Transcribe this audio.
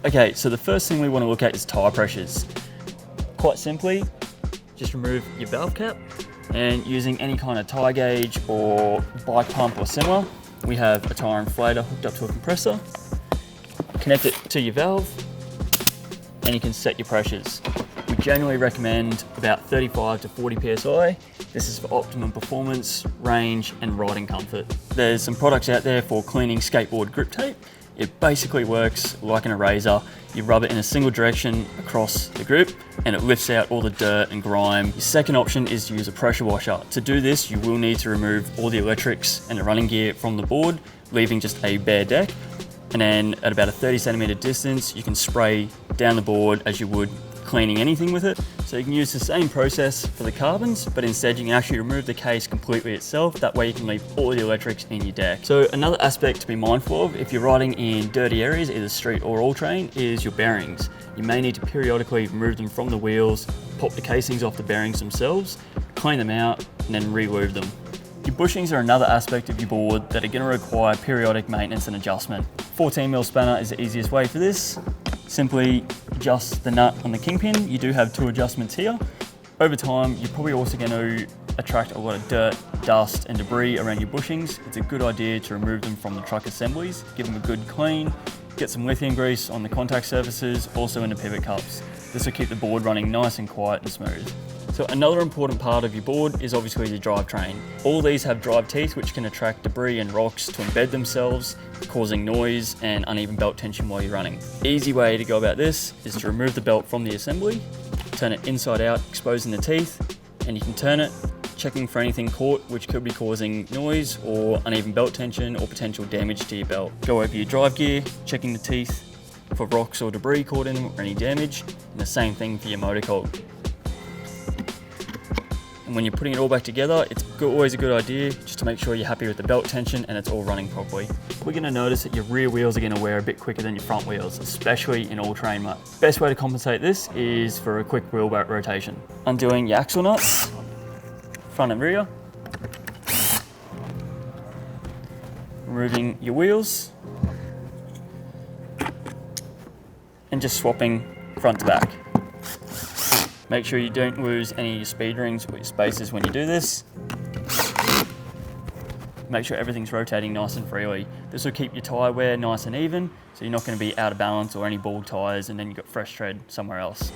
Okay, so the first thing we want to look at is tyre pressures. Quite simply, just remove your valve cap and using any kind of tyre gauge or bike pump or similar, we have a tyre inflator hooked up to a compressor. Connect it to your valve and you can set your pressures. We generally recommend about 35 to 40 psi. This is for optimum performance, range and riding comfort. There's some products out there for cleaning skateboard grip tape. It basically works like an eraser. You rub it in a single direction across the grip and it lifts out all the dirt and grime. Your second option is to use a pressure washer. To do this, you will need to remove all the electrics and the running gear from the board, leaving just a bare deck. And then at about a 30 cm distance, you can spray down the board as you would cleaning anything with it. So you can use the same process for the carbons, but instead you can actually remove the case completely itself. That way you can leave all the electrics in your deck. So another aspect to be mindful of if you're riding in dirty areas, either street or all terrain, is your bearings. You may need to periodically remove them from the wheels, pop the casings off the bearings themselves, clean them out, and then re-lube them. Your bushings are another aspect of your board that are going to require periodic maintenance and adjustment. 14mm spanner is the easiest way for this. Simply adjust the nut on the kingpin. You do have 2 adjustments here. Over time, you're probably also going to attract a lot of dirt, dust and debris around your bushings. It's a good idea to remove them from the truck assemblies, give them a good clean, get some lithium grease on the contact surfaces, also in the pivot cups. This will keep the board running nice and quiet and smooth. So another important part of your board is obviously the drivetrain. All these have drive teeth which can attract debris and rocks to embed themselves, causing noise and uneven belt tension while you're running. Easy way to go about this is to remove the belt from the assembly, turn it inside out, exposing the teeth, and you can turn it, checking for anything caught which could be causing noise or uneven belt tension or potential damage to your belt. Go over your drive gear, checking the teeth for rocks or debris caught in them or any damage, and the same thing for your motor cog. And when you're putting it all back together, it's always a good idea just to make sure you're happy with the belt tension and it's all running properly. We're going to notice that your rear wheels are going to wear a bit quicker than your front wheels, especially in all-terrain mode. Best way to compensate this is for a quick wheel rotation. Undoing your axle nuts, front and rear. Removing your wheels. And just swapping front to back. Make sure you don't lose any of your speed rings or your spacers when you do this. Make sure everything's rotating nice and freely. This will keep your tyre wear nice and even, so you're not going to be out of balance or any bald tyres and then you've got fresh tread somewhere else.